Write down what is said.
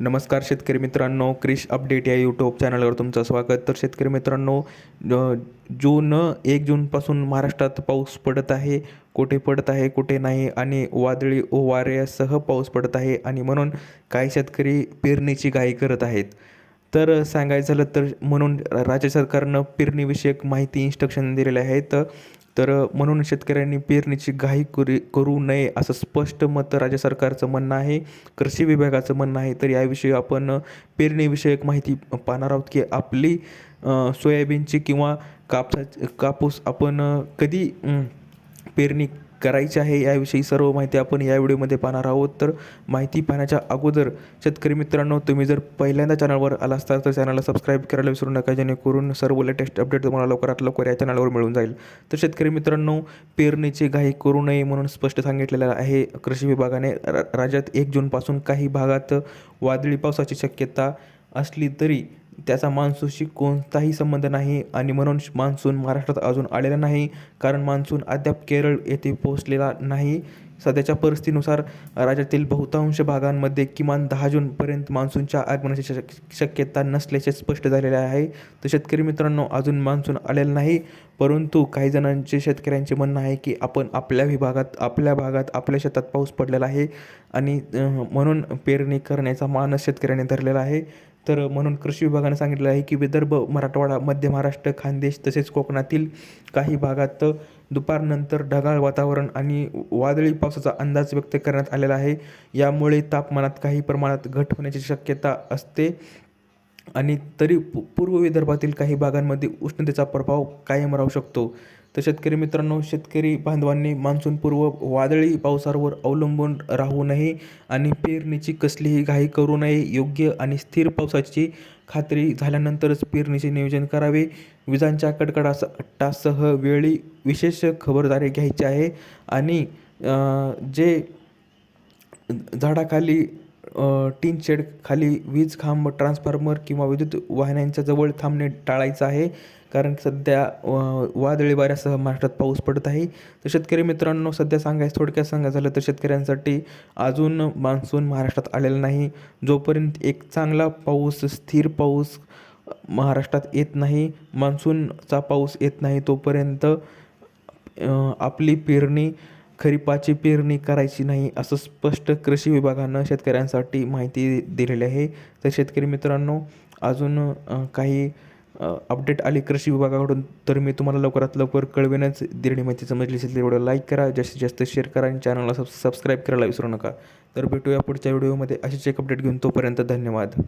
नमस्कार शेतकरी मित्रांनो, कृषी अपडेट या यूट्यूब चॅनलवर तुमचं स्वागत. तर शेतकरी मित्रांनो, अ, जून 1 जूनपासून महाराष्ट्रात पाऊस पडत आहे. कुठे पडत आहे, कुठे नाही आणि वादळी वाऱ्यासह पाऊस पडत आहे आणि म्हणून काही शेतकरी पेरणीची घाई करत आहेत. तर सांगायचं झालं तर म्हणून राज्य सरकारनं पेरणीविषयक माहिती इन्स्ट्रक्शन दिलेले आहेत. तर म्हणून शेतकऱ्यांनी पेरणीची घाई करू नये असं स्पष्ट मत राज्य सरकारचं म्हणणं आहे. कृषी विभागाचं म्हणणं आहे. तर याविषयी आपण पेरणीविषयक माहिती पाहणार आहोत की आपली सोयाबीनची किंवा कापूस आपण कधी पेरणी करायची आहे याविषयी सर्व माहिती आपण या व्हिडिओमध्ये पाहणार आहोत. तर माहिती पाहण्याच्या अगोदर शेतकरी मित्रांनो, तुम्ही जर पहिल्यांदा चॅनलवर आला असता तर चॅनलला सबस्क्राईब करायला विसरू नका, जेणेकरून सर्व लेटेस्ट अपडेट तुम्हाला लवकरात लवकर या चॅनलवर मिळून जाईल. तर शेतकरी मित्रांनो, पेरणीची घाई करू नये म्हणून स्पष्ट सांगितलेलं आहे कृषी विभागाने. राज्यात 1 जूनपासून काही भागात वादळी पावसाची शक्यता असली तरी त्याचा मान्सूनशी कोणताही संबंध नाही आणि म्हणून मान्सून महाराष्ट्रात अजून आलेला नाही, कारण मान्सून अद्याप केरळ येथे पोहोचलेला नाही. सध्याच्या परिस्थितीनुसार राज्यातील बहुतांश भागांमध्ये किमान 10 जूनपर्यंत मान्सूनच्या आगमनाची शक्यता नसल्याचे स्पष्ट झालेले आहे. तर शेतकरी मित्रांनो, अजून मान्सून आलेला नाही, परंतु काही जणांचे शेतकऱ्यांचे म्हणणं आहे की आपण आपल्या भागात आपल्या शेतात पाऊस पडलेला आहे आणि म्हणून पेरणी करण्याचा मानस शेतकऱ्यांनी धरलेला आहे. तर म्हणून कृषी विभागाने सांगितलं आहे की विदर्भ, मराठवाडा, मध्य महाराष्ट्र, खानदेश तसेच कोकणातील काही भागात दुपारनंतर ढगाळ वातावरण आणि वादळी पावसाचा अंदाज व्यक्त करण्यात आलेला आहे. यामुळे तापमानात काही प्रमाणात घट होण्याची शक्यता असते आणि तरी पूर्व विदर्भातील काही भागांमध्ये उष्णतेचा प्रभाव कायम राहू शकतो. तर शेतकरी मित्रांनो, शेतकरी बांधवांनी मान्सूनपूर्व वादळी पावसावर अवलंबून राहू नये आणि पेरणीची कसलीही घाई करू नये. योग्य आणि स्थिर पावसाची खात्री झाल्यानंतरच पेरणीचे नियोजन करावे. विजांच्या कडकडाटासह वेळी विशेष खबरदारी घ्यायची आहे आणि जे झाडाखाली, टीन शेड खाली, वीज खांब, ट्रान्सफॉर्मर किंवा विद्युत वाहिन्यांच्या जवळ थांबणे टाळायचं आहे, कारण सध्या वादळी वाऱ्यासह महाराष्ट्रात पाऊस पडत आहे. तर शेतकरी मित्रांनो, सध्या थोडक्यात सांगायचं झालं तर शेतकऱ्यांसाठी अजून मान्सून महाराष्ट्रात आलेला नाही. जोपर्यंत एक चांगला पाऊस, स्थिर पाऊस महाराष्ट्रात येत नाही, मान्सूनचा पाऊस येत नाही, तोपर्यंत आपली खरीपाची पेरणी करायची नाही, असं स्पष्ट कृषी विभागानं शेतकऱ्यांसाठी माहिती दिलेली आहे. तर शेतकरी मित्रांनो, अजून काही अपडेट आली कृषी विभागाकडून तर मी तुम्हाला लवकरात लवकर कळवेनच. दिलेली माहिती समजली असेल तर व्हिडिओ लाईक करा, जास्तीत जास्त शेअर करा आणि चॅनलला सबस्क्राईब करायला विसरू नका. तर भेटूया पुढच्या व्हिडिओमध्ये अशीच एक अपडेट घेऊन. तोपर्यंत धन्यवाद.